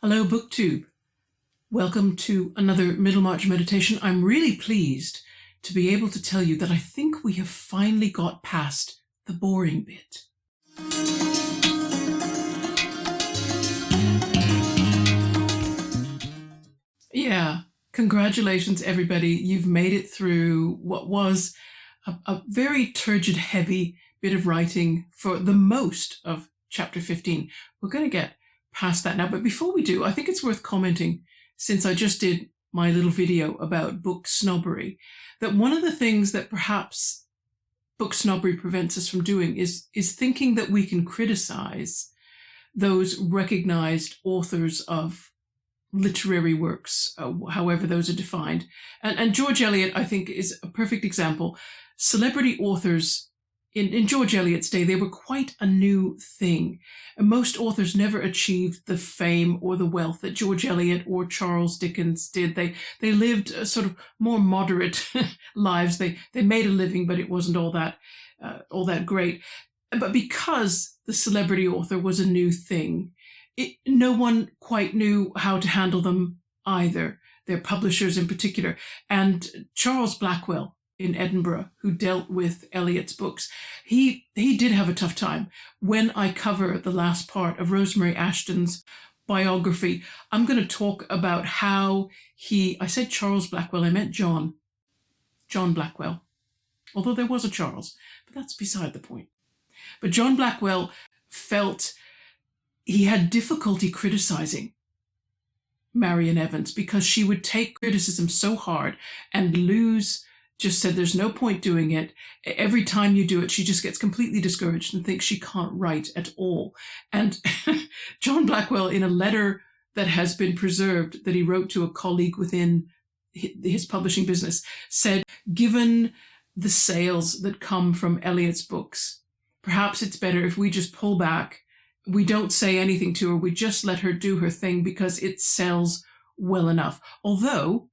Hello, BookTube. Welcome to another Middlemarch meditation. I'm really pleased to be able to tell you that I think we have finally got past the boring bit. Yeah, congratulations, everybody. You've made it through what was a very turgid, heavy bit of writing for the most of chapter 15. We're going to get past that now, but before we do, I think it's worth commenting, since I just did my little video about book snobbery, that one of the things that perhaps book snobbery prevents us from doing is thinking that we can criticize those recognized authors of literary works, however those are defined. And George Eliot, I think, is a perfect example. Celebrity authors in George Eliot's day, they were quite a new thing. And most authors never achieved the fame or the wealth that George Eliot or Charles Dickens did. They lived a sort of more moderate lives. They made a living, but it wasn't all that great. But because the celebrity author was a new thing, no one quite knew how to handle them either, their publishers in particular. And Charles Blackwell in Edinburgh, who dealt with Eliot's books, he did have a tough time. When I cover the last part of Rosemary Ashton's biography, I'm going to talk about how I said Charles Blackwell, I meant John Blackwell, although there was a Charles, but that's beside the point. But John Blackwell felt he had difficulty criticizing Marian Evans because she would take criticism so hard and just said there's no point doing it. Every time you do it, she just gets completely discouraged and thinks she can't write at all. And John Blackwell, in a letter that has been preserved that he wrote to a colleague within his publishing business, said, given the sales that come from Eliot's books, perhaps it's better if we just pull back. We don't say anything to her. We just let her do her thing because it sells well enough. Although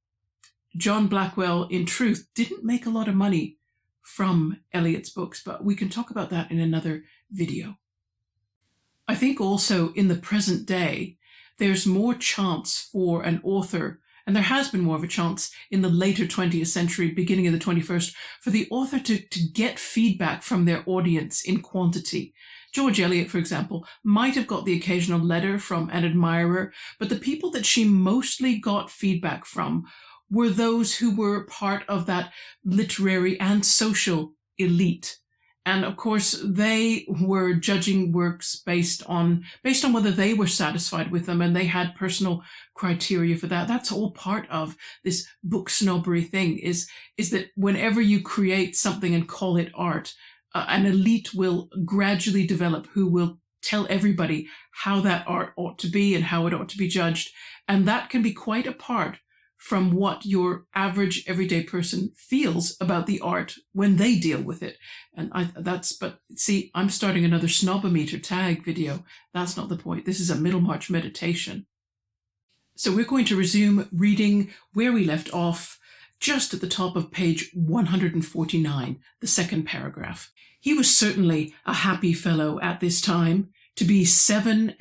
John Blackwell, in truth, didn't make a lot of money from Eliot's books, but we can talk about that in another video. I think also in the present day, there's more chance for an author, and there has been more of a chance in the later 20th century, beginning of the 21st, for the author to get feedback from their audience in quantity. George Eliot, for example, might have got the occasional letter from an admirer, but the people that she mostly got feedback from were those who were part of that literary and social elite. And of course, they were judging works based on whether they were satisfied with them, and they had personal criteria for that. That's all part of this book snobbery thing, is that whenever you create something and call it art, an elite will gradually develop who will tell everybody how that art ought to be and how it ought to be judged. And that can be quite apart from what your average everyday person feels about the art when they deal with it. And but see, I'm starting another snobometer tag video. That's not the point. This is a Middlemarch meditation. So we're going to resume reading where we left off, just at the top of page 149, the second paragraph. He was certainly a happy fellow at this time, to be 27,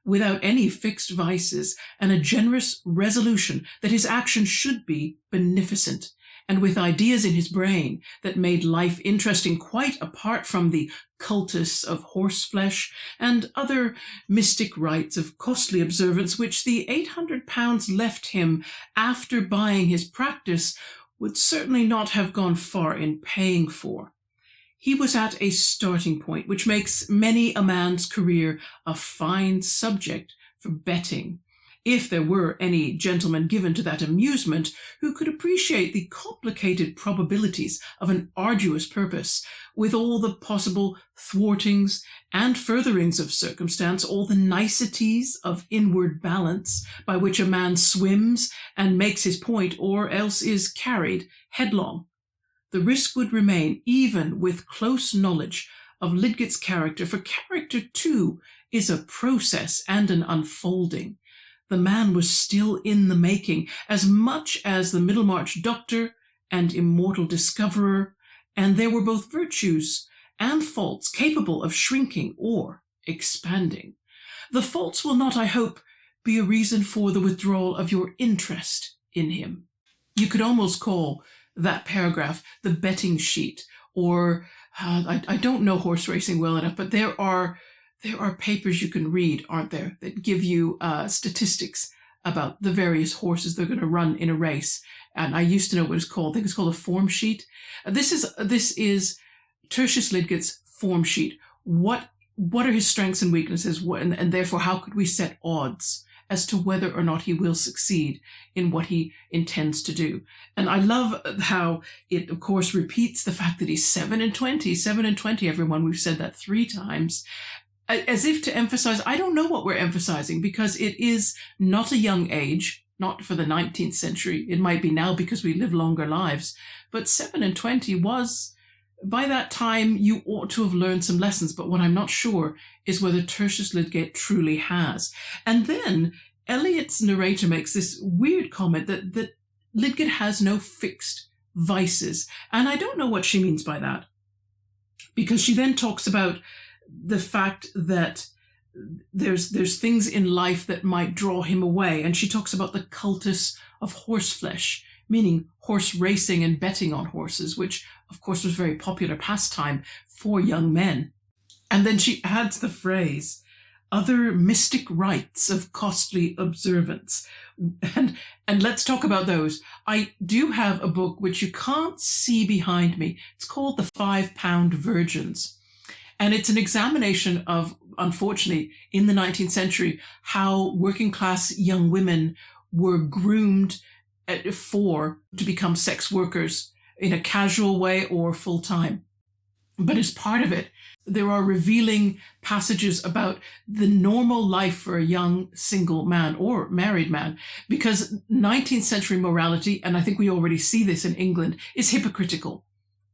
without any fixed vices, and a generous resolution that his action should be beneficent, and with ideas in his brain that made life interesting quite apart from the cultus of horseflesh and other mystic rites of costly observance which the £800 left him after buying his practice would certainly not have gone far in paying for. He was at a starting point which makes many a man's career a fine subject for betting, if there were any gentleman given to that amusement who could appreciate the complicated probabilities of an arduous purpose, with all the possible thwartings and furtherings of circumstance, all the niceties of inward balance by which a man swims and makes his point, or else is carried headlong. The risk would remain, even with close knowledge of Lidgett's character, for character, too, is a process and an unfolding. The man was still in the making, as much as the Middlemarch doctor and immortal discoverer, and there were both virtues and faults capable of shrinking or expanding. The faults will not, I hope, be a reason for the withdrawal of your interest in him. You could almost call that paragraph the betting sheet, or I don't know horse racing well enough, but there are papers you can read, aren't there, that give you statistics about the various horses they're going to run in a race. And I used to know what it's called. I think it's called a form sheet. This is Tertius Lidgett's form sheet. What are his strengths and weaknesses, and therefore how could we set odds as to whether or not he will succeed in what he intends to do? And I love how it, of course, repeats the fact that he's 7 and 20. 7 and 20, everyone. We've said that 3 times. As if to emphasize, I don't know what we're emphasizing, because it is not a young age, not for the 19th century. It might be now because we live longer lives. But 7 and 20 was, by that time, you ought to have learned some lessons. But what I'm not sure is whether Tertius Lidgett truly has. And then Eliot's narrator makes this weird comment that Lidgett has no fixed vices. And I don't know what she means by that, because she then talks about the fact that there's things in life that might draw him away. And she talks about the cultus of horseflesh, meaning horse racing and betting on horses, which of course was a very popular pastime for young men. And then she adds the phrase, other mystic rites of costly observance. And let's talk about those. I do have a book which you can't see behind me. It's called The 5-Pound Virgins. And it's an examination of, unfortunately, in the 19th century, how working class young women were groomed to become sex workers in a casual way or full time. But as part of it, there are revealing passages about the normal life for a young single man or married man, because 19th century morality, and I think we already see this in England, is hypocritical.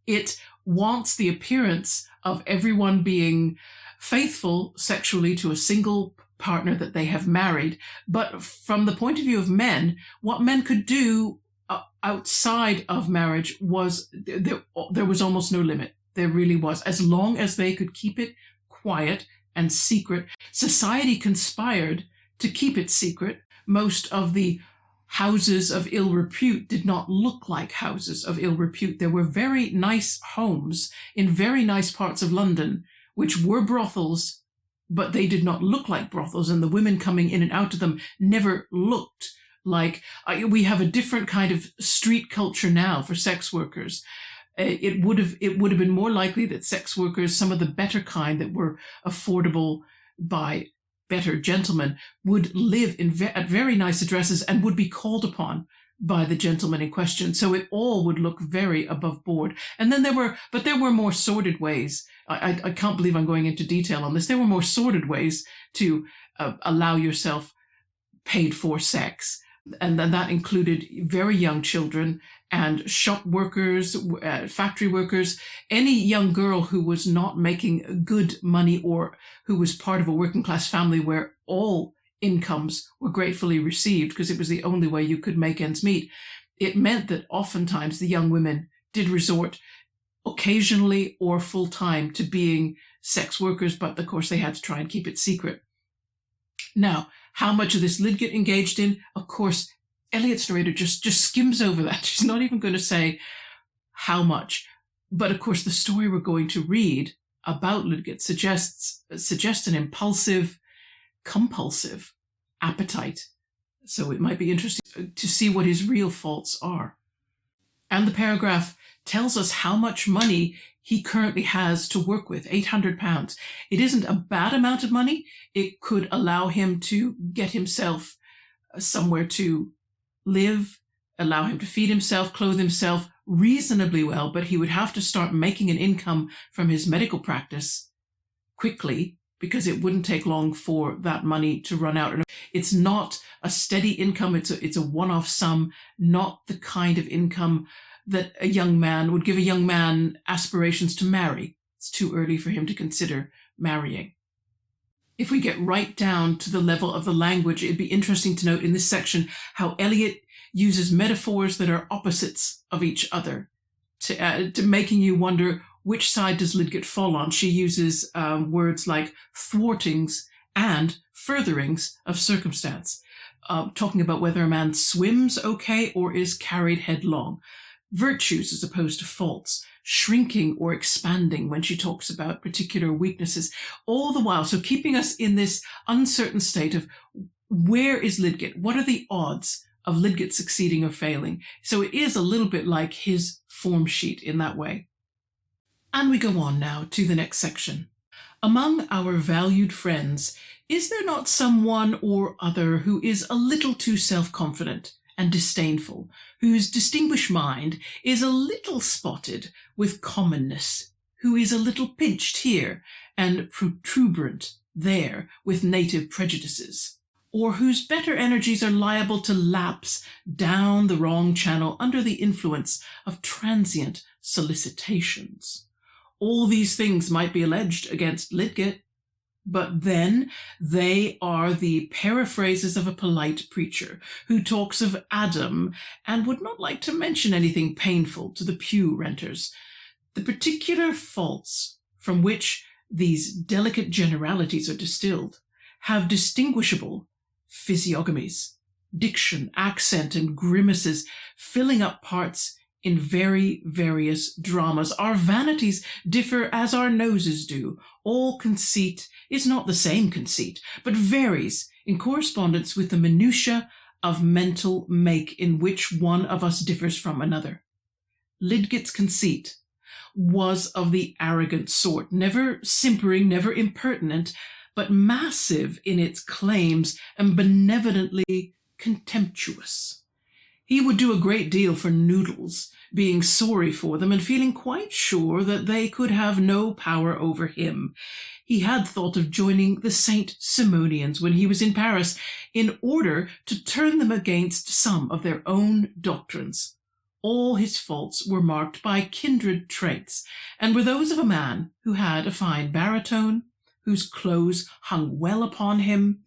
It wants the appearance of everyone being faithful sexually to a single partner that they have married. But from the point of view of men, what men could do outside of marriage was, there was almost no limit. There really was. As long as they could keep it quiet and secret. Society conspired to keep it secret. Most of the houses of ill repute did not look like houses of ill repute. There were very nice homes in very nice parts of London, which were brothels, but they did not look like brothels, and the women coming in and out of them never looked like... we have a different kind of street culture now for sex workers. It would have been more likely that sex workers, some of the better kind that were affordable by better gentlemen, would live at very nice addresses and would be called upon by the gentleman in question. So it all would look very above board. And then there were more sordid ways. I can't believe I'm going into detail on this. There were more sordid ways to allow yourself paid for sex. And then that included very young children and shop workers, factory workers, any young girl who was not making good money or who was part of a working class family where all incomes were gratefully received because it was the only way you could make ends meet. It meant that oftentimes the young women did resort occasionally or full time to being sex workers, but of course they had to try and keep it secret. Now, how much of this Lidgett engaged in? Of course, Eliot's narrator just skims over that. She's not even going to say how much. But of course, the story we're going to read about Lidgett suggests an impulsive, compulsive appetite. So it might be interesting to see what his real faults are. And the paragraph tells us how much money he currently has to work with, £800. It isn't a bad amount of money. It could allow him to get himself somewhere to live, allow him to feed himself, clothe himself reasonably well, but he would have to start making an income from his medical practice quickly because it wouldn't take long for that money to run out. It's not a steady income. It's a one-off sum, not the kind of income that a young man would give a young man aspirations to marry. It's too early for him to consider marrying. If we get right down to the level of the language, it'd be interesting to note in this section how Eliot uses metaphors that are opposites of each other, to making you wonder which side does Lidgett fall on. She uses words like thwartings and furtherings of circumstance, talking about whether a man swims okay or is carried headlong, virtues as opposed to faults, shrinking or expanding when she talks about particular weaknesses, all the while. So keeping us in this uncertain state of where is Lidgett? What are the odds of Lidgett succeeding or failing? So it is a little bit like his form sheet in that way. And we go on now to the next section. Among our valued friends, is there not someone or other who is a little too self-confident and disdainful, whose distinguished mind is a little spotted with commonness, who is a little pinched here and protuberant there with native prejudices, or whose better energies are liable to lapse down the wrong channel under the influence of transient solicitations? All these things might be alleged against Lidgett, but then they are the paraphrases of a polite preacher who talks of Adam and would not like to mention anything painful to the pew renters. The particular faults from which these delicate generalities are distilled have distinguishable physiognomies, diction, accent, and grimaces, filling up parts in very various dramas. Our vanities differ as our noses do. All conceit is not the same conceit, but varies in correspondence with the minutiae of mental make in which one of us differs from another. Lidgett's conceit was of the arrogant sort, never simpering, never impertinent, but massive in its claims and benevolently contemptuous. He would do a great deal for noodles, being sorry for them and feeling quite sure that they could have no power over him. He had thought of joining the Saint Simonians when he was in Paris in order to turn them against some of their own doctrines. All his faults were marked by kindred traits, and were those of a man who had a fine baritone, whose clothes hung well upon him,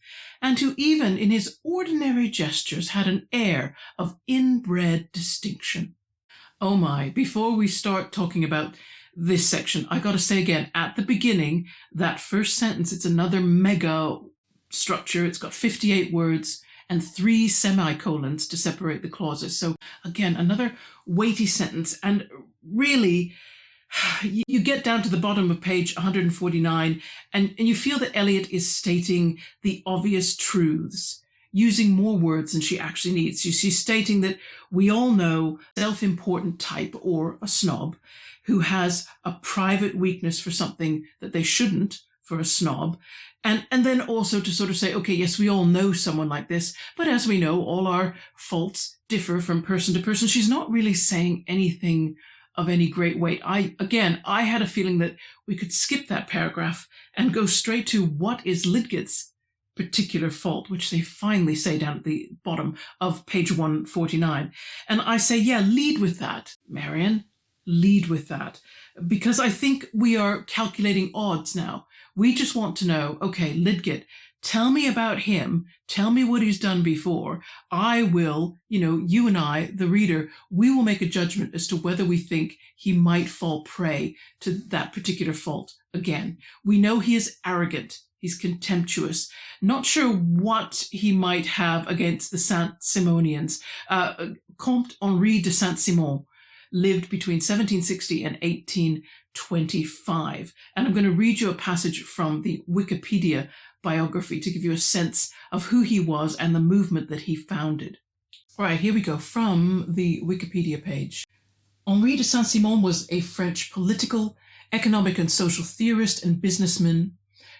and who even in his ordinary gestures had an air of inbred distinction. Oh my, before we start talking about this section, I gotta say again, at the beginning, that first sentence, it's another mega structure. It's got 58 words and 3 semicolons to separate the clauses. So again, another weighty sentence, and really, you get down to the bottom of page 149 and you feel that Eliot is stating the obvious truths, using more words than she actually needs. She's stating that we all know a self-important type or a snob who has a private weakness for something that they shouldn't for a snob. And then also to sort of say, okay, yes, we all know someone like this, but as we know, all our faults differ from person to person. She's not really saying anything of any great weight. I had a feeling that we could skip that paragraph and go straight to what is Lidgett's particular fault, which they finally say down at the bottom of page 149. And I say, yeah, lead with that, Marion, lead with that, because I think we are calculating odds now. We just want to know, okay, Lidgett, tell me about him. Tell me what he's done before. I will, you and I, the reader, we will make a judgment as to whether we think he might fall prey to that particular fault again. We know he is arrogant. He's contemptuous. Not sure what he might have against the Saint-Simonians. Comte Henri de Saint-Simon lived between 1760 and 1825. And I'm going to read you a passage from the Wikipedia biography to give you a sense of who he was and the movement that he founded. All right, here we go from the Wikipedia page. Henri de Saint-Simon was a French political, economic and social theorist and businessman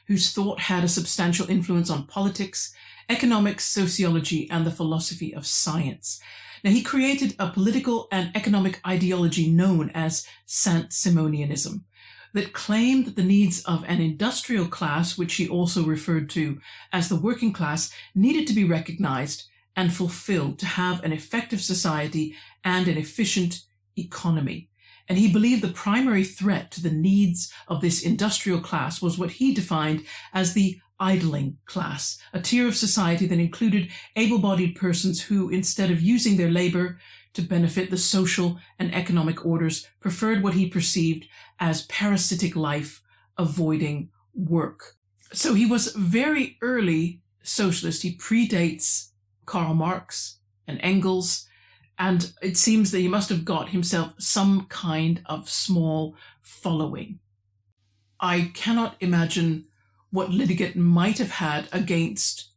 whose thought had a substantial influence on politics, economics, sociology, and the philosophy of science. Now, he created a political and economic ideology known as Saint-Simonianism that claimed that the needs of an industrial class, which he also referred to as the working class, needed to be recognized and fulfilled to have an effective society and an efficient economy. And he believed the primary threat to the needs of this industrial class was what he defined as the idling class, a tier of society that included able-bodied persons who, instead of using their labor to benefit the social and economic orders, preferred what he perceived as parasitic life, avoiding work. So he was very early socialist. He predates Karl Marx and Engels, and it seems that he must have got himself some kind of small following. I cannot imagine what Lydigate might have had against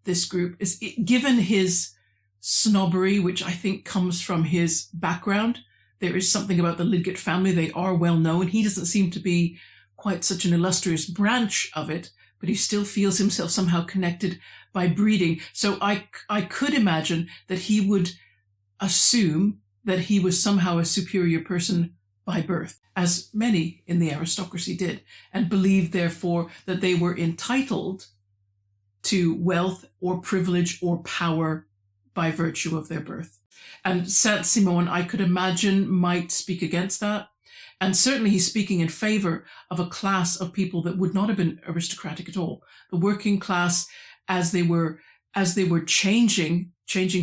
this group, given his snobbery, which I think comes from his background. There is something about the Lydigate family. They are well known. He doesn't seem to be quite such an illustrious branch of it, but he still feels himself somehow connected by breeding. So I could imagine that he would assume that he was somehow a superior person by birth, as many in the aristocracy did, and believed, therefore, that they were entitled to wealth or privilege or power by virtue of their birth. And Saint-Simon, I could imagine, might speak against that. And certainly he's speaking in favor of a class of people that would not have been aristocratic at all. The working class, as they were changing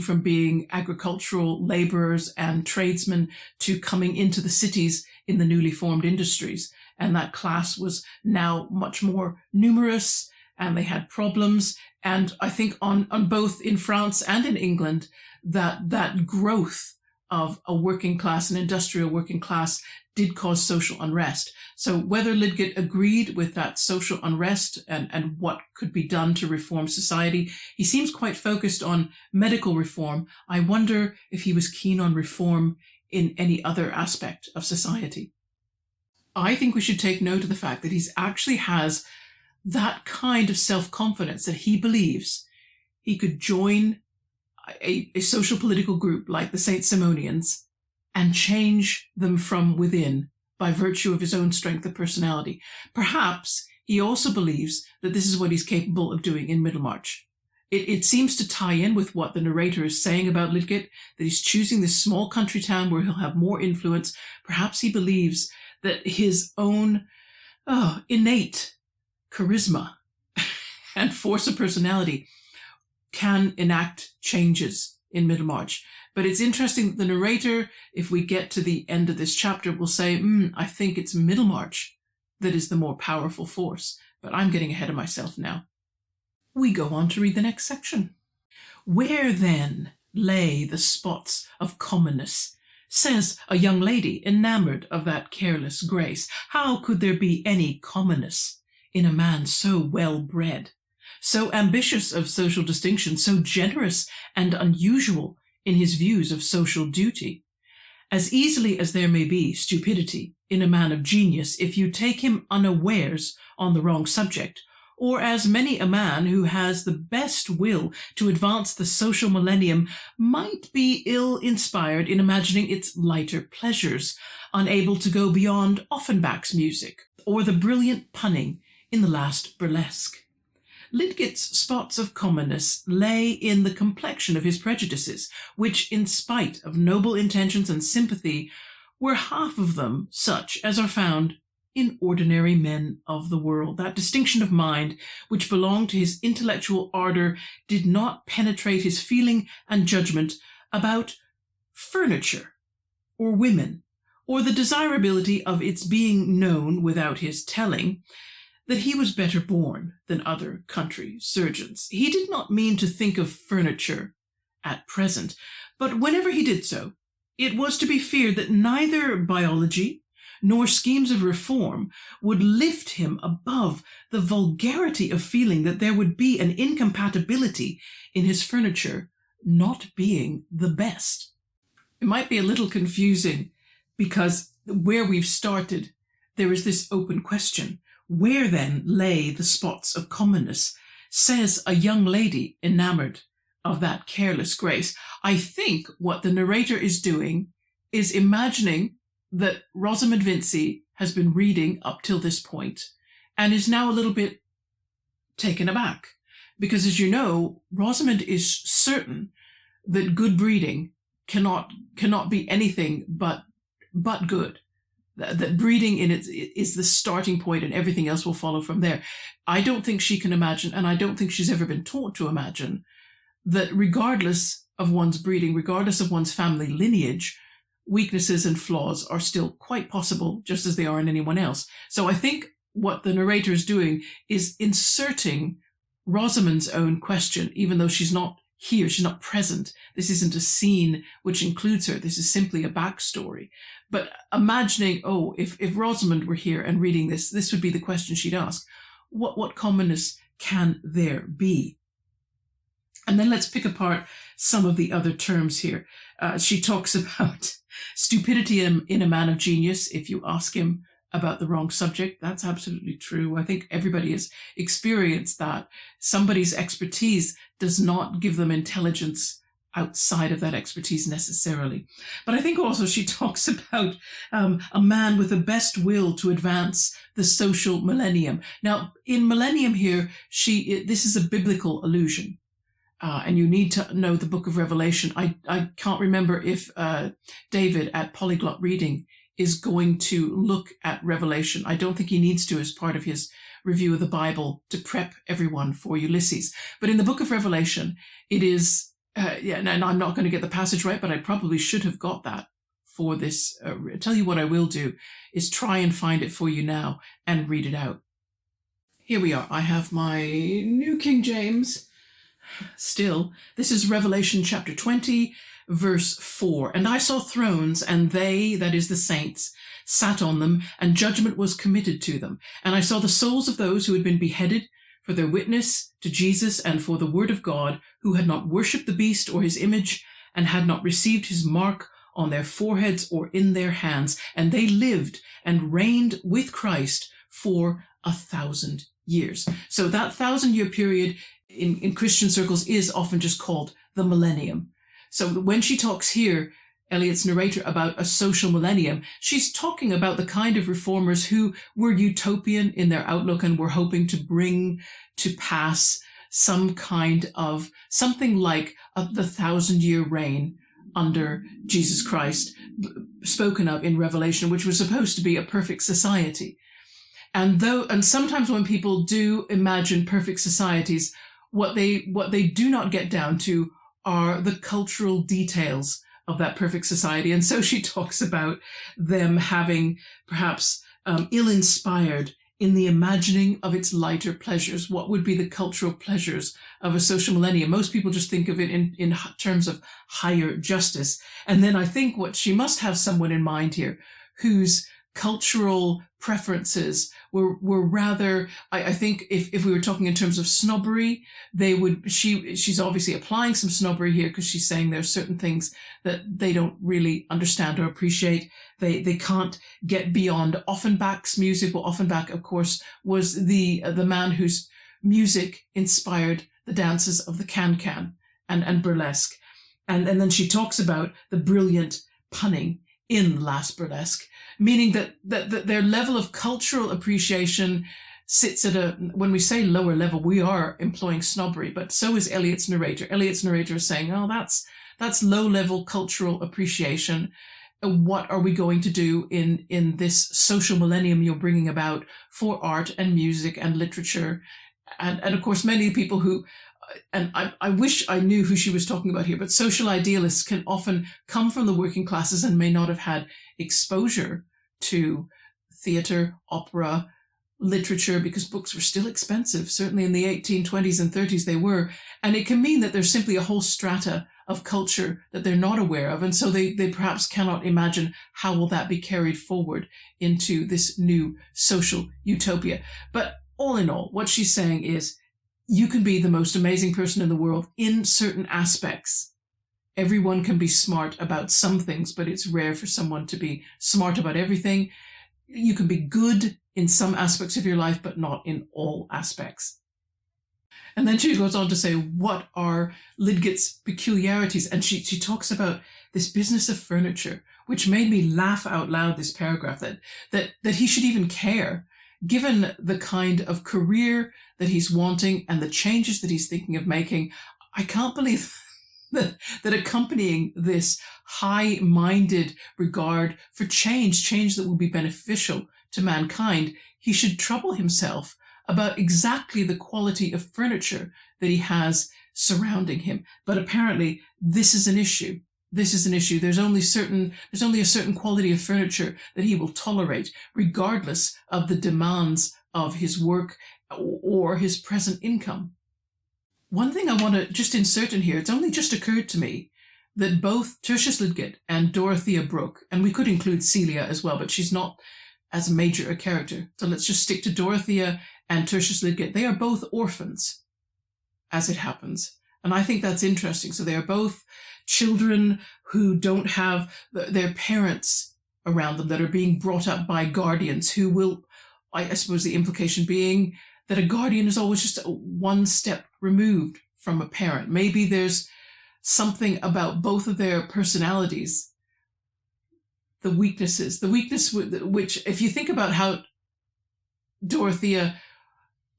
from being agricultural laborers and tradesmen to coming into the cities in the newly formed industries. And that class was now much more numerous, and they had problems. And I think on both in France and in England, that growth of a working class, an industrial working class, did cause social unrest. So whether Lydgate agreed with that social unrest and what could be done to reform society, he seems quite focused on medical reform. I wonder if he was keen on reform in any other aspect of society. I think we should take note of the fact that he actually has that kind of self-confidence that he believes he could join a social political group like the Saint-Simonians and change them from within by virtue of his own strength of personality. Perhaps he also believes that this is what he's capable of doing in Middlemarch. It seems to tie in with what the narrator is saying about Lydgate, that he's choosing this small country town where he'll have more influence. Perhaps he believes that his own innate charisma and force of personality can enact changes in Middlemarch. But it's interesting that the narrator, if we get to the end of this chapter, will say, I think it's Middlemarch that is the more powerful force. But I'm getting ahead of myself now. We go on to read the next section. Where then lay the spots of commonness? Says a young lady enamoured of that careless grace. How could there be any commonness in a man so well bred, so ambitious of social distinction, so generous and unusual in his views of social duty? As easily as there may be stupidity in a man of genius if you take him unawares on the wrong subject, or as many a man who has the best will to advance the social millennium might be ill-inspired in imagining its lighter pleasures, unable to go beyond Offenbach's music, or the brilliant punning in the last burlesque. Lydgate's spots of commonness lay in the complexion of his prejudices, which, in spite of noble intentions and sympathy, were half of them such as are found in ordinary men of the world. That distinction of mind, which belonged to his intellectual ardor, did not penetrate his feeling and judgment about furniture, or women, or the desirability of its being known without his telling that he was better born than other country surgeons. He did not mean to think of furniture at present, but whenever he did so, it was to be feared that neither biology nor schemes of reform would lift him above the vulgarity of feeling that there would be an incompatibility in his furniture not being the best. It might be a little confusing because where we've started, there is this open question. Where then lay the spots of commonness? Says a young lady enamoured of that careless grace. I think what the narrator is doing is imagining that Rosamund Vincy has been reading up till this point and is now a little bit taken aback. Because as you know, Rosamund is certain that good breeding cannot be anything but good. That breeding in it is the starting point and everything else will follow from there. I don't think she can imagine, and I don't think she's ever been taught to imagine, that regardless of one's breeding, regardless of one's family lineage, weaknesses and flaws are still quite possible, just as they are in anyone else. So I think what the narrator is doing is inserting Rosamond's own question, even though she's not here, she's not present. This isn't a scene which includes her. This is simply a backstory. But imagining, if Rosamond were here and reading this would be the question she'd ask. What commonness can there be? And then let's pick apart some of the other terms here. She talks about stupidity in a man of genius. If you ask him about the wrong subject, that's absolutely true. I think everybody has experienced that. Somebody's expertise does not give them intelligence outside of that expertise necessarily. But I think also she talks about a man with the best will to advance the social millennium. Now, in millennium here, this is a biblical allusion. And you need to know the book of Revelation. I can't remember if David at Polyglot Reading is going to look at Revelation. I don't think he needs to as part of his review of the Bible to prep everyone for Ulysses. But in the book of Revelation, it is, and I'm not going to get the passage right, but I probably should have got that for this. Tell you what I will do is try and find it for you now and read it out. Here we are. I have my New King James. Still, this is Revelation chapter 20, verse 4. And I saw thrones, and they, that is the saints, sat on them, and judgment was committed to them. And I saw the souls of those who had been beheaded for their witness to Jesus and for the word of God, who had not worshipped the beast or his image, and had not received his mark on their foreheads or in their hands. And they lived and reigned with Christ for 1,000 years. So that 1,000-year period in Christian circles is often just called the millennium. So when she talks here, Eliot's narrator, about a social millennium, she's talking about the kind of reformers who were utopian in their outlook and were hoping to bring to pass some kind of something like the 1,000-year reign under Jesus Christ, spoken of in Revelation, which was supposed to be a perfect society. And sometimes when people do imagine perfect societies, what they do not get down to are the cultural details of that perfect society. And so she talks about them having perhaps ill-inspired in the imagining of its lighter pleasures. What would be the cultural pleasures of a social millennium? Most people just think of it in terms of higher justice. And then I think what she must have someone in mind here whose cultural preferences were rather, I think if we were talking in terms of snobbery, she's obviously applying some snobbery here because she's saying there are certain things that they don't really understand or appreciate. They can't get beyond Offenbach's music. Well, Offenbach, of course, was the man whose music inspired the dances of the can-can and burlesque. And then she talks about the brilliant punning in Last Burlesque, meaning that their level of cultural appreciation sits at when we say lower level, we are employing snobbery, but so is Eliot's narrator. Eliot's narrator is saying, that's low level cultural appreciation. What are we going to do in this social millennium you're bringing about for art and music and literature? And of course, many people who, and I wish I knew who she was talking about here, but social idealists can often come from the working classes and may not have had exposure to theatre, opera, literature, because books were still expensive. Certainly in the 1820s and 30s they were. And it can mean that there's simply a whole strata of culture that they're not aware of. And so they perhaps cannot imagine how will that be carried forward into this new social utopia. But all in all, what she's saying is, you can be the most amazing person in the world in certain aspects. Everyone can be smart about some things, but it's rare for someone to be smart about everything. You can be good in some aspects of your life, but not in all aspects. And then she goes on to say, what are Lidgett's peculiarities? And she talks about this business of furniture, which made me laugh out loud, this paragraph, that he should even care, given the kind of career that he's wanting and the changes that he's thinking of making. I can't believe that accompanying this high-minded regard for change that will be beneficial to mankind, he should trouble himself about exactly the quality of furniture that he has surrounding him. But apparently this is an issue. There's only a certain quality of furniture that he will tolerate, regardless of the demands of his work or his present income. One thing I want to just insert in here, it's only just occurred to me that both Tertius Lydgate and Dorothea Brooke, and we could include Celia as well, but she's not as major a character, so let's just stick to Dorothea and Tertius Lydgate. They are both orphans, as it happens. And I think that's interesting. So they are both children who don't have their parents around them, that are being brought up by guardians who will, I suppose the implication being that a guardian is always just one step removed from a parent. Maybe there's something about both of their personalities, the weakness which, if you think about how Dorothea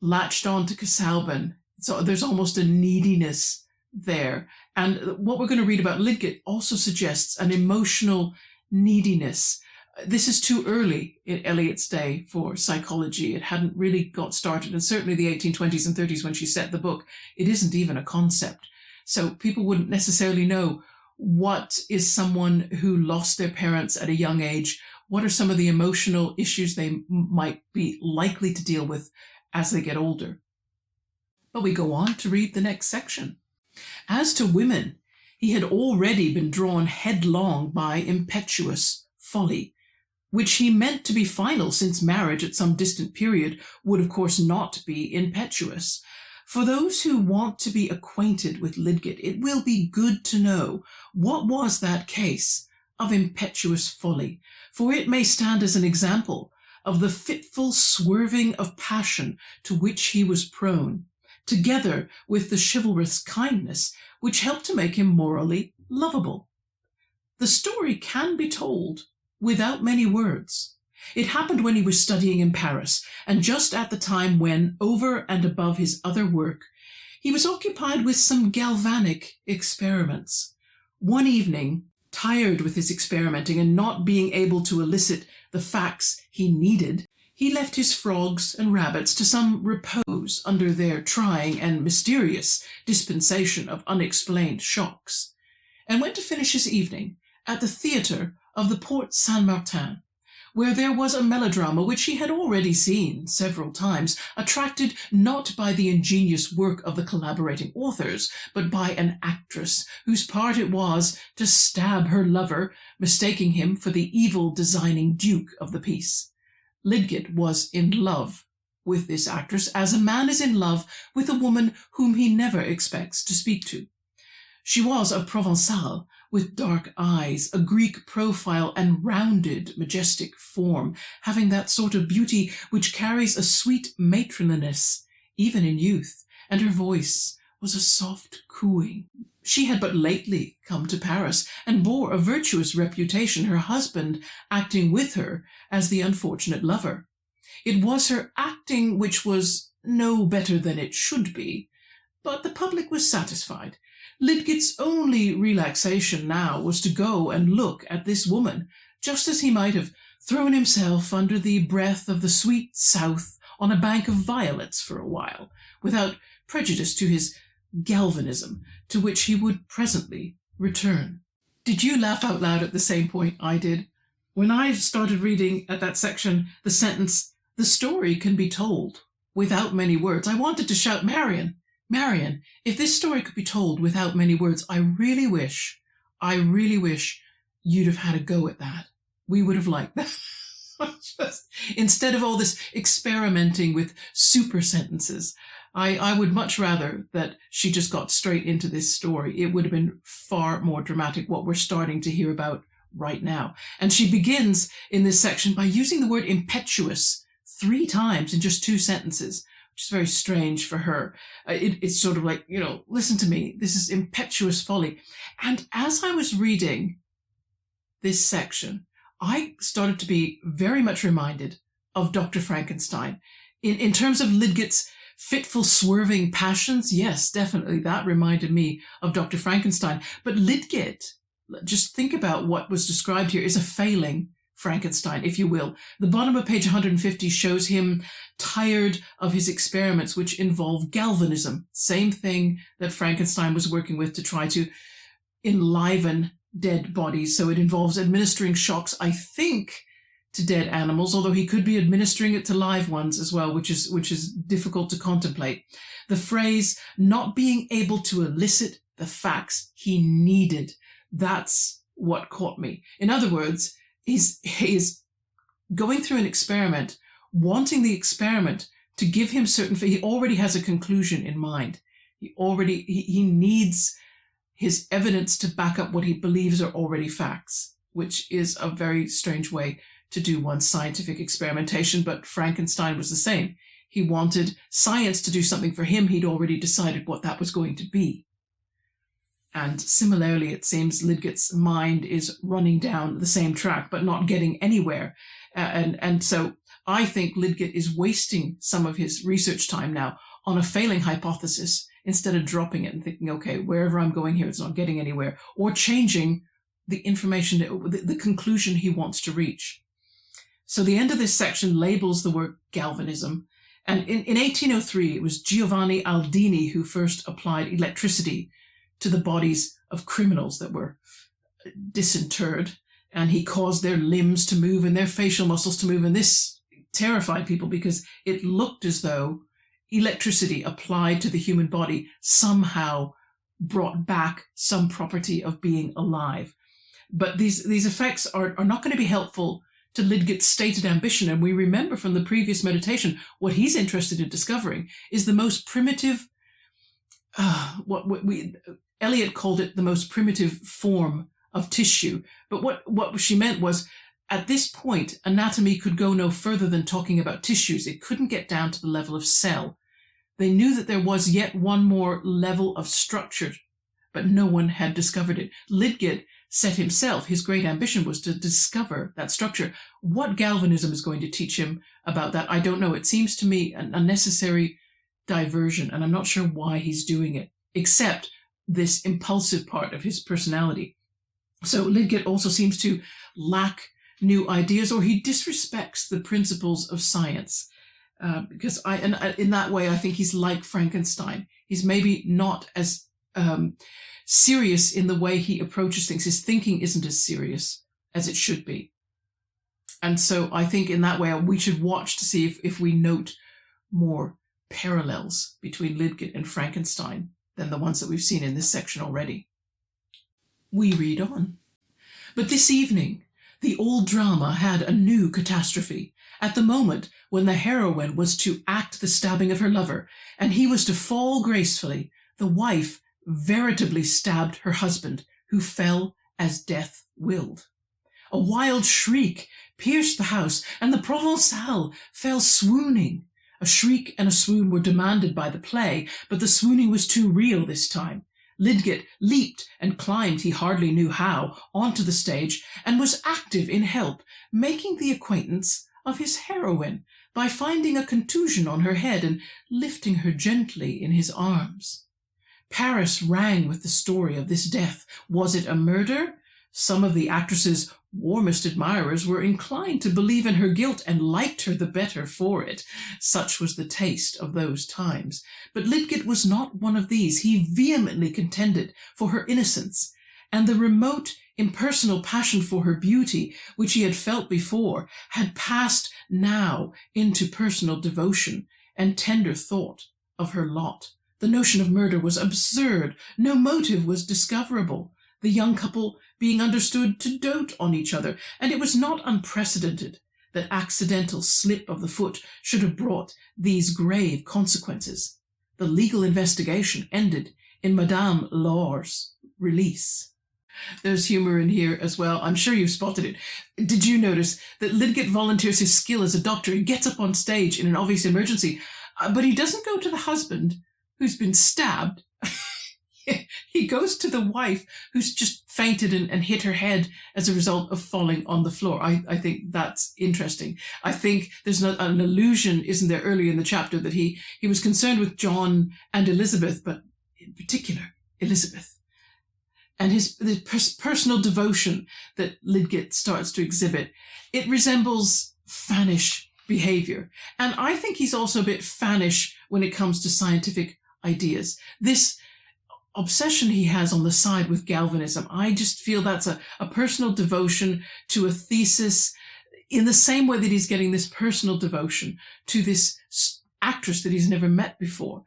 latched on to Casaubon, so there's almost a neediness there. And what we're going to read about Lydgate also suggests an emotional neediness. This is too early in Eliot's day for psychology. It hadn't really got started, and certainly the 1820s and 30s when she set the book, it isn't even a concept. So people wouldn't necessarily know what is someone who lost their parents at a young age. What are some of the emotional issues they might be likely to deal with as they get older? But we go on to read the next section. As to women, he had already been drawn headlong by impetuous folly, which he meant to be final, since marriage at some distant period would of course not be impetuous. For those who want to be acquainted with Lydgate, it will be good to know what was that case of impetuous folly, for it may stand as an example of the fitful swerving of passion to which he was prone, together with the chivalrous kindness which helped to make him morally lovable. The story can be told without many words. It happened when he was studying in Paris, and just at the time when, over and above his other work, he was occupied with some galvanic experiments. One evening, tired with his experimenting and not being able to elicit the facts he needed, he left his frogs and rabbits to some repose under their trying and mysterious dispensation of unexplained shocks, and went to finish his evening at the theatre of the Porte Saint-Martin, where there was a melodrama which he had already seen several times, attracted not by the ingenious work of the collaborating authors, but by an actress whose part it was to stab her lover, mistaking him for the evil designing duke of the piece. Lydgate was in love with this actress, as a man is in love with a woman whom he never expects to speak to. She was a Provençale, with dark eyes, a Greek profile, and rounded, majestic form, having that sort of beauty which carries a sweet matronliness, even in youth, and her voice was a soft cooing. She had but lately come to Paris, and bore a virtuous reputation, her husband acting with her as the unfortunate lover. It was her acting which was no better than it should be, but the public was satisfied. Lydgate's only relaxation now was to go and look at this woman, just as he might have thrown himself under the breath of the sweet south on a bank of violets for a while, without prejudice to his galvanism, to which he would presently return. Did you laugh out loud at the same point I did? When I started reading at that section the sentence, "The story can be told without many words," I wanted to shout, Marion, if this story could be told without many words, I really wish you'd have had a go at that. We would have liked that. Just, instead of all this experimenting with super sentences, I would much rather that she just got straight into this story. It would have been far more dramatic, what we're starting to hear about right now. And she begins in this section by using the word impetuous 3 times in just 2 sentences. Which is very strange for her. It's sort of like, listen to me, this is impetuous folly. And as I was reading this section, I started to be very much reminded of Dr. Frankenstein. In terms of Lydgate's fitful, swerving passions, yes, definitely, that reminded me of Dr. Frankenstein. But Lydgate, just think about what was described here, is a failing Frankenstein, if you will. The bottom of page 150 shows him tired of his experiments, which involve galvanism, same thing that Frankenstein was working with to try to enliven dead bodies. So it involves administering shocks, I think, to dead animals, although he could be administering it to live ones as well, which is difficult to contemplate. The phrase not being able to elicit the facts he needed, that's what caught me. In other words, he's going through an experiment, wanting the experiment to give him he already has a conclusion in mind. He needs his evidence to back up what he believes are already facts, which is a very strange way to do one's scientific experimentation, but Frankenstein was the same. He wanted science to do something for him. He'd already decided what that was going to be. And similarly, it seems Lidgett's mind is running down the same track, but not getting anywhere. And so I think Lidgett is wasting some of his research time now on a failing hypothesis instead of dropping it and thinking, okay, wherever I'm going here, it's not getting anywhere, or changing the information, the conclusion he wants to reach. So the end of this section labels the word galvanism. And in 1803, it was Giovanni Aldini who first applied electricity to the bodies of criminals that were disinterred. And he caused their limbs to move and their facial muscles to move. And this terrified people because it looked as though electricity applied to the human body somehow brought back some property of being alive. But these effects are not going to be helpful to Lidgett's stated ambition. And we remember from the previous meditation, what he's interested in discovering is the most primitive, Eliot called it the most primitive form of tissue. But what she meant was, at this point, anatomy could go no further than talking about tissues. It couldn't get down to the level of cell. They knew that there was yet one more level of structure, but no one had discovered it. Lidgett said himself, his great ambition was to discover that structure. What galvanism is going to teach him about that, I don't know. It seems to me an unnecessary diversion, and I'm not sure why he's doing it, except this impulsive part of his personality. So Lidgett also seems to lack new ideas, or he disrespects the principles of science. Because in that way, I think he's like Frankenstein. He's maybe not as serious in the way he approaches things. His thinking isn't as serious as it should be. And so I think in that way, we should watch to see if we note more parallels between Lidgett and Frankenstein than the ones that we've seen in this section already. We read on. But this evening, the old drama had a new catastrophe. At the moment when the heroine was to act the stabbing of her lover, and he was to fall gracefully, the wife veritably stabbed her husband, who fell as death willed. A wild shriek pierced the house, and the Provençal fell swooning. A shriek and a swoon were demanded by the play, but the swooning was too real this time. Lidgett leaped and climbed, he hardly knew how, onto the stage, and was active in help, making the acquaintance of his heroine by finding a contusion on her head and lifting her gently in his arms. Paris rang with the story of this death. Was it a murder? Some of the actress's warmest admirers were inclined to believe in her guilt and liked her the better for it. Such was the taste of those times. But Lidgett was not one of these. He vehemently contended for her innocence, and the remote, impersonal passion for her beauty, which he had felt before, had passed now into personal devotion and tender thought of her lot. The notion of murder was absurd. No motive was discoverable, the young couple being understood to dote on each other, and it was not unprecedented that accidental slip of the foot should have brought these grave consequences. The legal investigation ended in Madame Laure's release. There's humor in here as well. I'm sure you've spotted it. Did you notice that Lidgett volunteers his skill as a doctor? He gets up on stage in an obvious emergency, but he doesn't go to the husband who's been stabbed. He goes to the wife who's just fainted and hit her head as a result of falling on the floor. I think that's interesting. I think there's an allusion, isn't there, earlier in the chapter, that he was concerned with John and Elizabeth, but in particular Elizabeth. And the personal devotion that Lidgett starts to exhibit, it resembles fannish behavior. And I think he's also a bit fannish when it comes to scientific ideas. This obsession he has on the side with galvanism, I just feel that's a personal devotion to a thesis. in the same way that he's getting this personal devotion to this actress that he's never met before.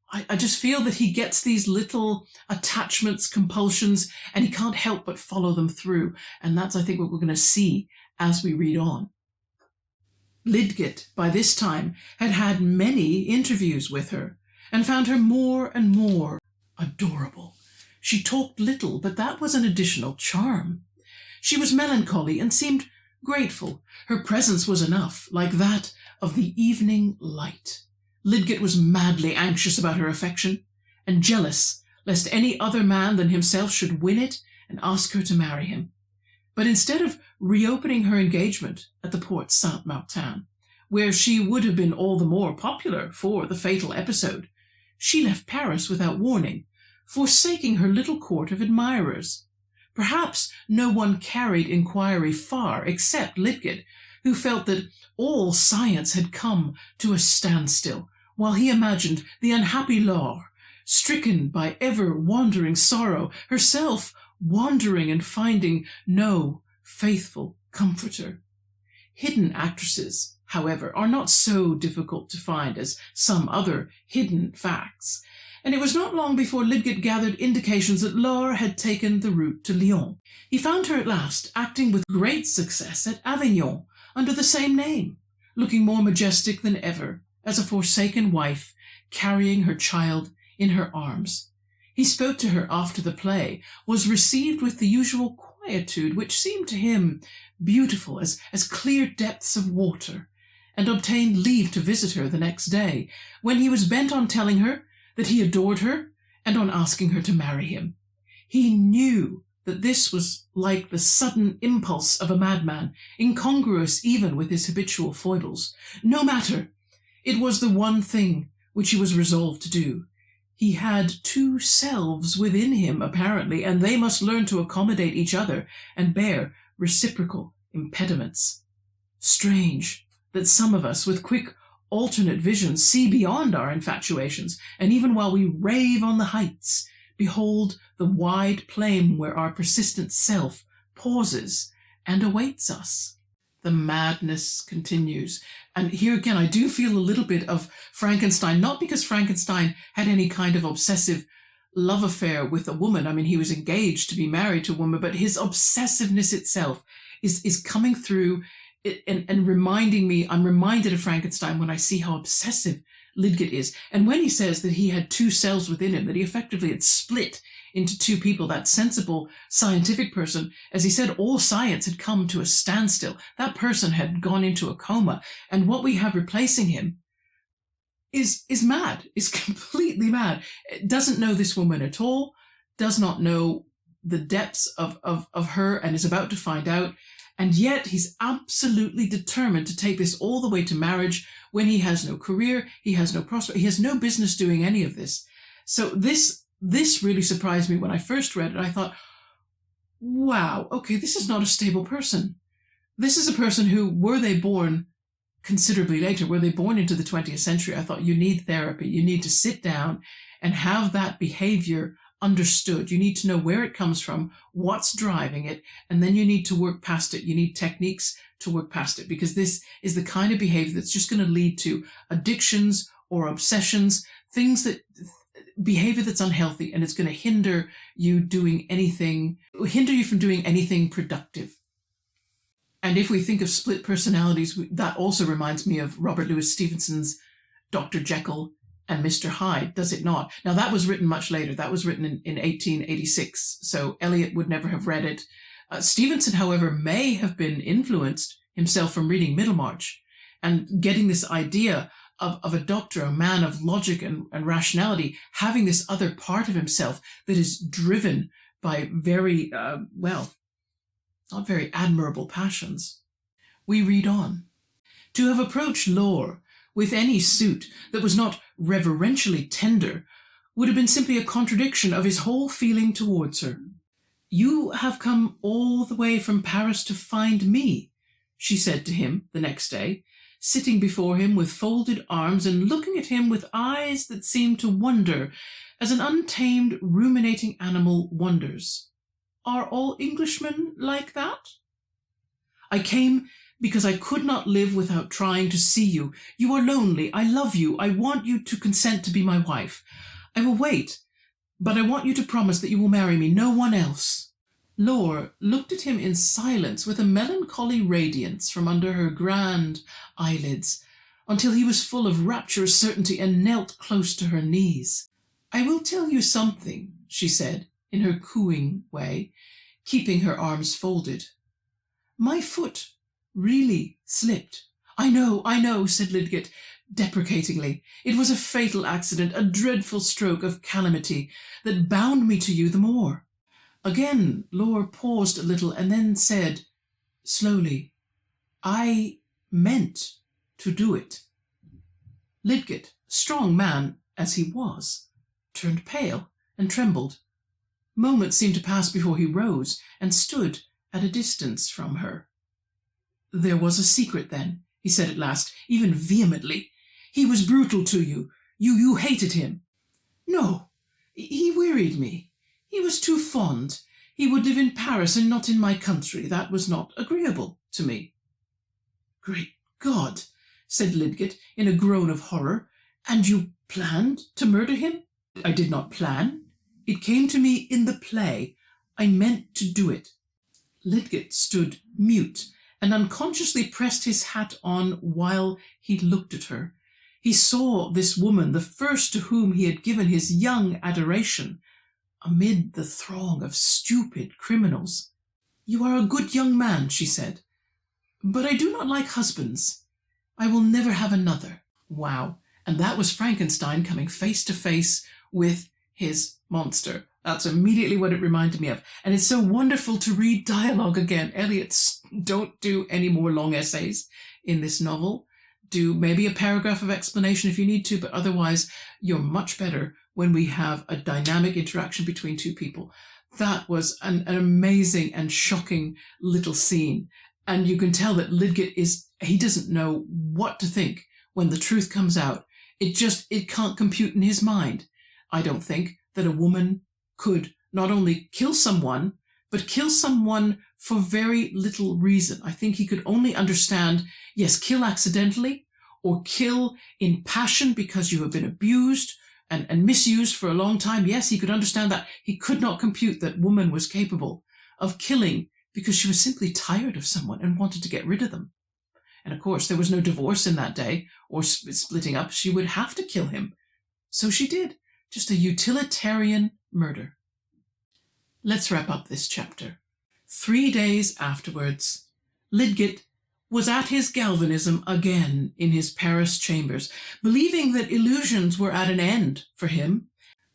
I just feel that he gets these little attachments, compulsions, and he can't help but follow them through. And that's, I think, what we're going to see as we read on. Lidget, by this time, had had many interviews with her and found her more and more adorable. She talked little, but that was an additional charm. She was melancholy and seemed grateful. Her presence was enough, like that of the evening light. Lidget was madly anxious about her affection and jealous lest any other man than himself should win it and ask her to marry him. But instead of reopening her engagement at the Porte Saint-Martin, where she would have been all the more popular for the fatal episode, she left Paris without warning, forsaking her little court of admirers. Perhaps no one carried inquiry far except Lidget, who felt that all science had come to a standstill, while he imagined the unhappy Laure, stricken by ever-wandering sorrow, herself wandering and finding no faithful comforter. Hidden actresses, however, are not so difficult to find as some other hidden facts, and it was not long before Lidget gathered indications that Laure had taken the route to Lyon. He found her at last acting with great success at Avignon under the same name, looking more majestic than ever as a forsaken wife carrying her child in her arms. He spoke to her after the play, was received with the usual quietude which seemed to him beautiful as clear depths of water, and obtained leave to visit her the next day, when he was bent on telling her that he adored her and on asking her to marry him. He knew that this was like the sudden impulse of a madman, incongruous even with his habitual foibles. No matter, it was the one thing which he was resolved to do. He had two selves within him, apparently, and they must learn to accommodate each other and bear reciprocal impediments. Strange that some of us, with quick, alternate visions, see beyond our infatuations, and even while we rave on the heights, behold the wide plain where our persistent self pauses and awaits us. The madness continues. And here again, I do feel a little bit of Frankenstein, not because Frankenstein had any kind of obsessive love affair with a woman. I mean, he was engaged to be married to a woman, but his obsessiveness itself is coming through and reminding me, I'm reminded of Frankenstein when I see how obsessive Lidget is. And when he says that he had two selves within him, that he effectively had split into two people, that sensible scientific person, as he said, all science had come to a standstill. That person had gone into a coma, and what we have replacing him is mad, is completely mad. Doesn't know this woman at all, does not know the depths of her, and is about to find out. And yet he's absolutely determined to take this all the way to marriage when he has no career, he has no prospect, he has no business doing any of this. So this really surprised me when I first read it. I thought, wow, okay, this is not a stable person. This is a person who, were they born considerably later, were they born into the 20th century, I thought you need therapy. You need to sit down and have that behavior understood. You need to know where it comes from, what's driving it, and then you need to work past it. You need techniques to work past it, because this is the kind of behavior that's just going to lead to addictions or obsessions, behavior that's unhealthy, and it's going to hinder you from doing anything productive. And if we think of split personalities, that also reminds me of Robert Louis Stevenson's Dr. Jekyll and Mr. Hyde, does it not? Now, that was written much later. That was written in 1886, so Eliot would never have read it. Stevenson, however, may have been influenced himself from reading Middlemarch and getting this idea of a doctor, a man of logic and rationality, having this other part of himself that is driven by very, not very admirable passions. We read on. To have approached Laure with any suit that was not reverentially tender would have been simply a contradiction of his whole feeling towards her. "You have come all the way from Paris to find me," she said to him the next day, sitting before him with folded arms and looking at him with eyes that seemed to wonder as an untamed, ruminating animal wonders. "Are all Englishmen like that?" I came because I could not live without trying to see you. You are lonely. I love you. I want you to consent to be my wife. I will wait, but I want you to promise that you will marry me, no one else." Laure looked at him in silence with a melancholy radiance from under her grand eyelids, until he was full of rapturous certainty and knelt close to her knees. "I will tell you something," she said, in her cooing way, keeping her arms folded. "My foot really slipped." I know," said Lidgett deprecatingly. "It was a fatal accident, a dreadful stroke of calamity that bound me to you the more." Again Laure paused a little and then said, slowly, "I meant to do it." Lidgett, strong man as he was, turned pale and trembled. Moments seemed to pass before he rose and stood at a distance from her. "There was a secret, then," he said at last, even vehemently. "He was brutal to you. You hated him." "No, he wearied me. He was too fond. He would live in Paris and not in my country. That was not agreeable to me." "Great God!" said Lidgett in a groan of horror. "And you planned to murder him?" "I did not plan. It came to me in the play. I meant to do it." Lidgett stood mute and unconsciously pressed his hat on while he looked at her. He saw this woman, the first to whom he had given his young adoration, amid the throng of stupid criminals. "You are a good young man," she said, "but I do not like husbands. I will never have another." Wow. And that was Frankenstein coming face to face with his monster. That's immediately what it reminded me of. And it's so wonderful to read dialogue again. Eliot, don't do any more long essays in this novel. Do maybe a paragraph of explanation if you need to, but otherwise you're much better when we have a dynamic interaction between two people. That was an amazing and shocking little scene. And you can tell that Lidgett he doesn't know what to think when the truth comes out. It can't compute in his mind. I don't think that a woman could not only kill someone, but kill someone for very little reason. I think he could only understand, yes, kill accidentally, or kill in passion because you have been abused and misused for a long time. Yes, he could understand that. He could not compute that woman was capable of killing because she was simply tired of someone and wanted to get rid of them. And of course, there was no divorce in that day or splitting up. She would have to kill him. So she did. Just a utilitarian murder. Let's wrap up this chapter. 3 days afterwards, Lidgett was at his galvanism again in his Paris chambers, believing that illusions were at an end for him.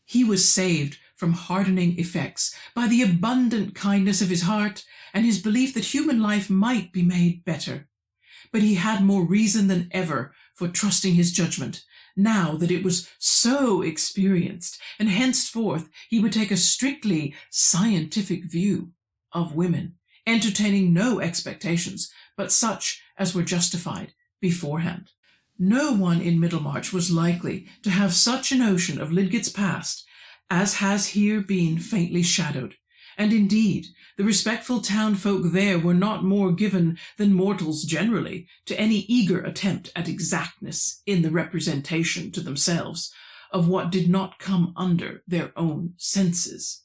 He was saved from hardening effects by the abundant kindness of his heart and his belief that human life might be made better. But he had more reason than ever for trusting his judgment, now that it was so experienced, and henceforth he would take a strictly scientific view of women, entertaining no expectations but such as were justified beforehand. No one in Middlemarch was likely to have such a notion of Lidgett's past as has here been faintly shadowed, and indeed the respectful townfolk there were not more given than mortals generally to any eager attempt at exactness in the representation to themselves of what did not come under their own senses.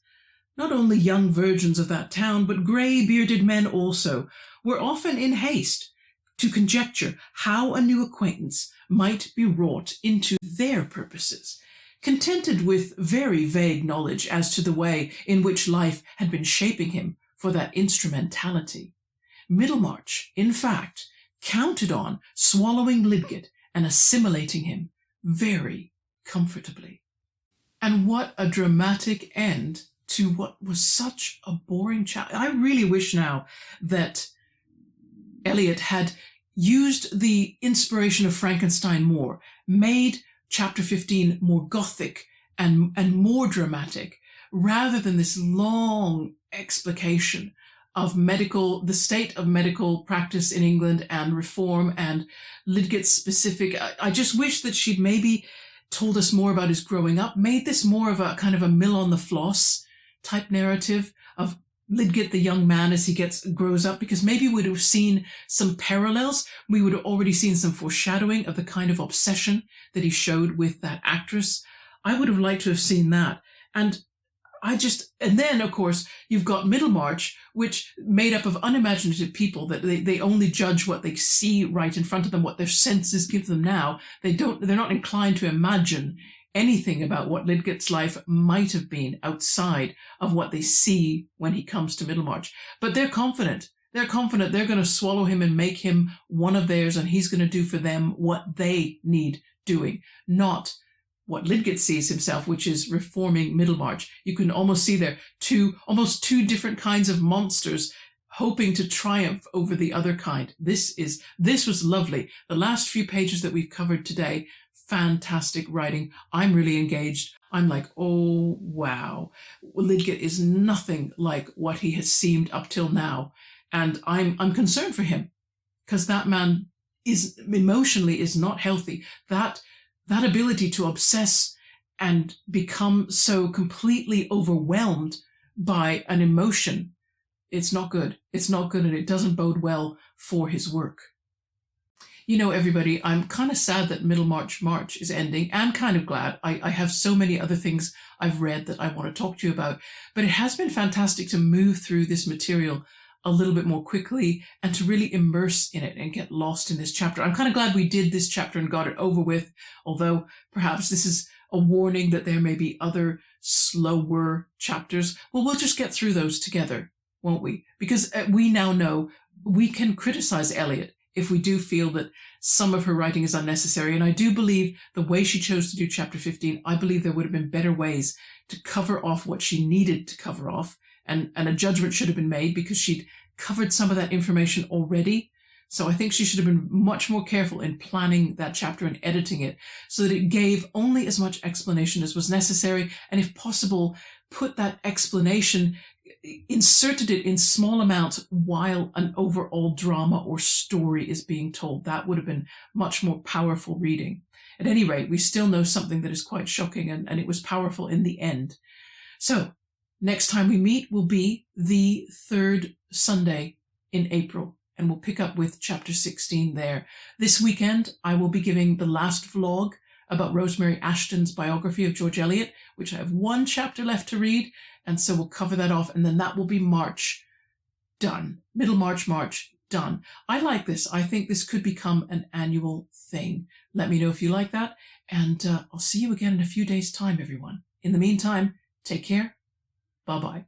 Not only young virgins of that town, but grey-bearded men also, were often in haste to conjecture how a new acquaintance might be wrought into their purposes, contented with very vague knowledge as to the way in which life had been shaping him for that instrumentality. Middlemarch, in fact, counted on swallowing Lidgett and assimilating him very comfortably. And what a dramatic end to what was such a boring chapter. I really wish now that Eliot had used the inspiration of Frankenstein more, made chapter 15 more gothic and more dramatic, rather than this long explication of the state of medical practice in England and reform and Lidgett's specific. I just wish that she'd maybe told us more about his growing up, made this more of a kind of a Mill on the Floss type narrative of Lidgett, the young man, as he grows up, because maybe we would have seen some parallels. We would have already seen some foreshadowing of the kind of obsession that he showed with that actress. I would have liked to have seen that. And then, of course, you've got Middlemarch, which made up of unimaginative people that they only judge what they see right in front of them, what their senses give them now. They're not inclined to imagine anything about what Lidgett's life might have been outside of what they see when he comes to Middlemarch. But they're confident. They're confident they're going to swallow him and make him one of theirs, and he's going to do for them what they need doing, not what Lidgett sees himself, which is reforming Middlemarch. You can almost see there almost two different kinds of monsters hoping to triumph over the other kind. This was lovely. The last few pages that we've covered today, fantastic writing. I'm really engaged. I'm like, oh, wow. Lidgett is nothing like what he has seemed up till now. And I'm concerned for him, because that man is emotionally not healthy. That ability to obsess and become so completely overwhelmed by an emotion, it's not good. It's not good, and it doesn't bode well for his work. You know, everybody, I'm kind of sad that Middlemarch March is ending, and kind of glad. I have so many other things I've read that I want to talk to you about, but it has been fantastic to move through this material a little bit more quickly and to really immerse in it and get lost in this chapter. I'm kind of glad we did this chapter and got it over with, although perhaps this is a warning that there may be other slower chapters. Well, we'll just get through those together, won't we? Because we now know we can criticize Eliot if we do feel that some of her writing is unnecessary. And I do believe the way she chose to do chapter 15, I believe there would have been better ways to cover off what she needed to cover off. And a judgment should have been made because she'd covered some of that information already. So I think she should have been much more careful in planning that chapter and editing it so that it gave only as much explanation as was necessary. And if possible, put that explanation, inserted it in small amounts while an overall drama or story is being told. That would have been much more powerful reading. At any rate, we still know something that is quite shocking, and it was powerful in the end. So next time we meet will be the third Sunday in April, and we'll pick up with chapter 16 there. This weekend, I will be giving the last vlog about Rosemary Ashton's biography of George Eliot, which I have one chapter left to read, and so we'll cover that off, and then that will be March done. Middlemarch March done. I like this. I think this could become an annual thing. Let me know if you like that, and I'll see you again in a few days' time, everyone. In the meantime, take care. Bye-bye.